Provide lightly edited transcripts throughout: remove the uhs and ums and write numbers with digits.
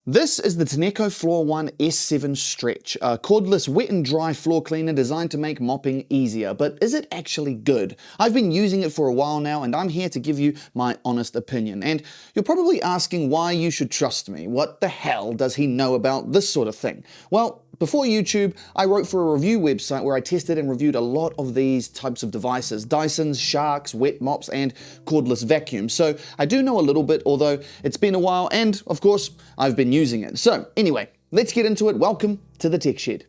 This is the Tineco Floor One S7 Stretch, a cordless wet and dry floor cleaner designed to make mopping easier. But is it actually good? I've been using it for a while now and I'm here to give you my honest opinion. And you're probably asking why you should trust me. What the hell does he know about this sort of thing? Well, before YouTube, I wrote for a review website where I tested and reviewed a lot of these types of devices: Dysons, Sharks, wet mops, and cordless vacuums. So I do know a little bit, although it's been a while, and of course, I've been using it. So anyway, let's get into it. Welcome to the Tech Shed.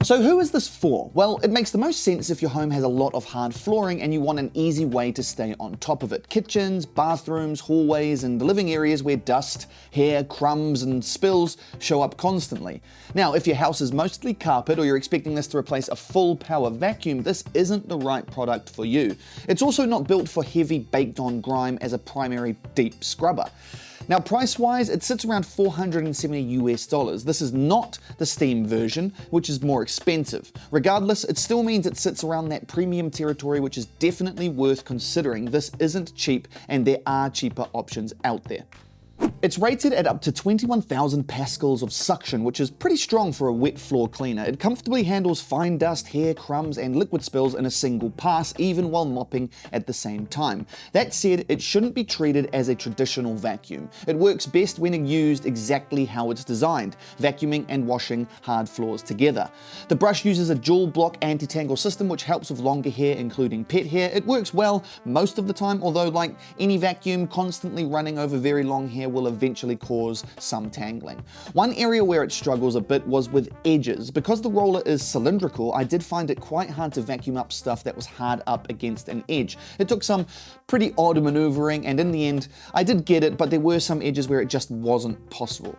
So who is this for? Well, it makes the most sense if your home has a lot of hard flooring and you want an easy way to stay on top of it. Kitchens, bathrooms, hallways, and living areas where dust, hair, crumbs, and spills show up constantly. Now, if your house is mostly carpet or you're expecting this to replace a full power vacuum, this isn't the right product for you. It's also not built for heavy baked-on grime as a primary deep scrubber. Now, price-wise, it sits around $470 US. This is not the Steam version, which is more expensive. Regardless, it still means it sits around that premium territory, which is definitely worth considering. This isn't cheap, and there are cheaper options out there. It's rated at up to 21,000 pascals of suction, which is pretty strong for a wet floor cleaner. It comfortably handles fine dust, hair, crumbs, and liquid spills in a single pass, even while mopping at the same time. That said, it shouldn't be treated as a traditional vacuum. It works best when used exactly how it's designed, vacuuming and washing hard floors together. The brush uses a dual block anti-tangle system, which helps with longer hair, including pet hair. It works well most of the time, although like any vacuum, constantly running over very long hair will eventually cause some tangling. One area where it struggles a bit was with edges. Because the roller is cylindrical, I did find it quite hard to vacuum up stuff that was hard up against an edge. It took some pretty odd maneuvering, and in the end, I did get it, but there were some edges where it just wasn't possible.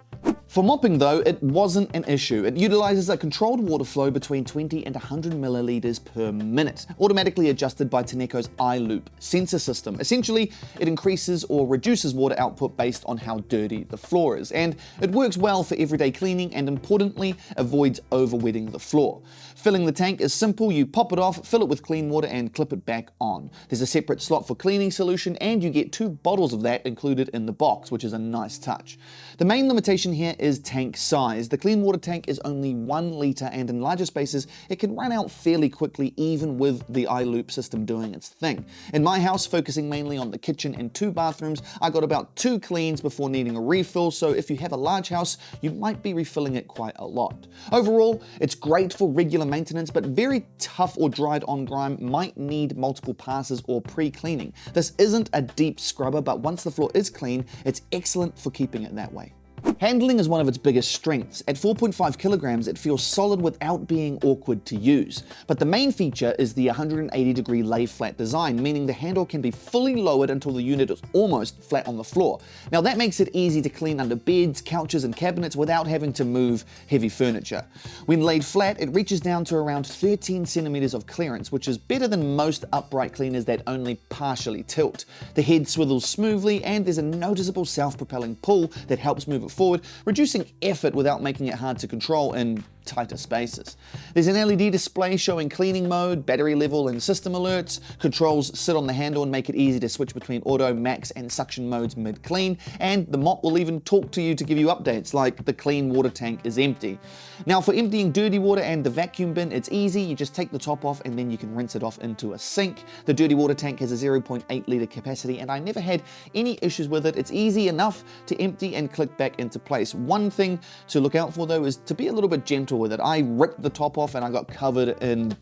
For mopping though, it wasn't an issue. It utilizes a controlled water flow between 20 and 100 milliliters per minute, automatically adjusted by Tineco's iLoop sensor system. Essentially, it increases or reduces water output based on how dirty the floor is, and it works well for everyday cleaning and importantly, avoids overwetting the floor. Filling the tank is simple. You pop it off, fill it with clean water, and clip it back on. There's a separate slot for cleaning solution, and you get 2 bottles of that included in the box, which is a nice touch. The main limitation here is tank size. The clean water tank is only 1 liter, and in larger spaces, it can run out fairly quickly even with the iLoop system doing its thing. In my house, focusing mainly on the kitchen and 2 bathrooms, I got about 2 cleans before needing a refill, so if you have a large house, you might be refilling it quite a lot. Overall, it's great for regular maintenance, but very tough or dried on grime might need multiple passes or pre-cleaning. This isn't a deep scrubber, but once the floor is clean, it's excellent for keeping it that way. Handling is one of its biggest strengths. At 4.5 kilograms, it feels solid without being awkward to use. But the main feature is the 180-degree lay flat design, meaning the handle can be fully lowered until the unit is almost flat on the floor. Now that makes it easy to clean under beds, couches, and cabinets without having to move heavy furniture. When laid flat, it reaches down to around 13 centimeters of clearance, which is better than most upright cleaners that only partially tilt. The head swivels smoothly, and there's a noticeable self-propelling pull that helps move it forward, reducing effort without making it hard to control in tighter spaces. There's an LED display showing cleaning mode, battery level, and system alerts. Controls sit on the handle and make it easy to switch between auto, max, and suction modes mid-clean, and the mop will even talk to you to give you updates like the clean water tank is empty. Now for emptying dirty water and the vacuum bin, it's easy. You just take the top off and then you can rinse it off into a sink. The dirty water tank has a 0.8 liter capacity and I never had any issues with it. It's easy enough to empty and click back into place. One thing to look out for though is to be a little bit gentle with it. I ripped the top off and I got covered in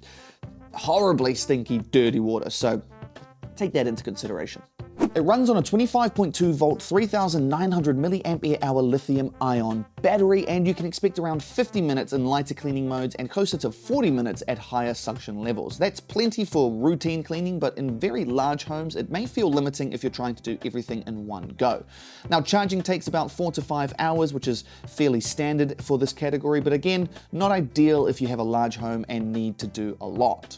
horribly stinky, dirty water, so take that into consideration. It runs on a 25.2 volt, 3,900 milliampere hour lithium ion battery, and you can expect around 50 minutes in lighter cleaning modes and closer to 40 minutes at higher suction levels. That's plenty for routine cleaning, but in very large homes, it may feel limiting if you're trying to do everything in one go. Now, charging takes about 4 to 5 hours, which is fairly standard for this category, but again, not ideal if you have a large home and need to do a lot.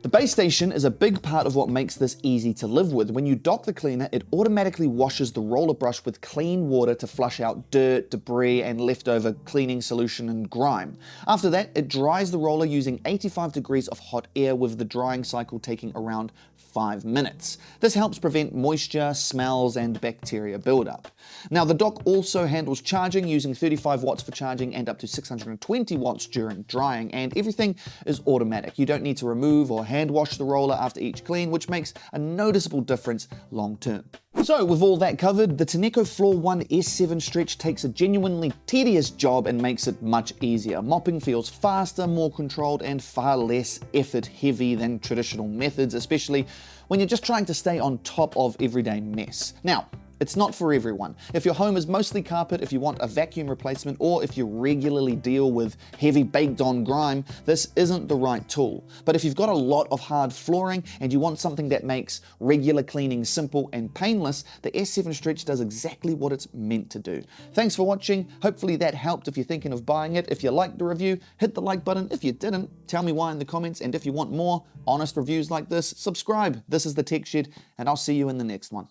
The base station is a big part of what makes this easy to live with. When you dock the cleaner, it automatically washes the roller brush with clean water to flush out dirt, debris, and leftover cleaning solution and grime. After that, it dries the roller using 85 degrees of hot air, with the drying cycle taking around 5 minutes. This helps prevent moisture, smells, and bacteria buildup. Now, the dock also handles charging using 35 watts for charging and up to 620 watts during drying, and everything is automatic. You don't need to remove or hand wash the roller after each clean, which makes a noticeable difference long term. So with all that covered, the Tineco Floor 1 S7 Stretch takes a genuinely tedious job and makes it much easier. Mopping feels faster, more controlled, and far less effort heavy than traditional methods, especially when you're just trying to stay on top of everyday mess. Now, it's not for everyone. If your home is mostly carpet, if you want a vacuum replacement, or if you regularly deal with heavy baked-on grime, this isn't the right tool. But if you've got a lot of hard flooring and you want something that makes regular cleaning simple and painless, the S7 Stretch does exactly what it's meant to do. Thanks for watching. Hopefully that helped if you're thinking of buying it. If you liked the review, hit the like button. If you didn't, tell me why in the comments. And if you want more honest reviews like this, subscribe. This is the Tech Shed, and I'll see you in the next one.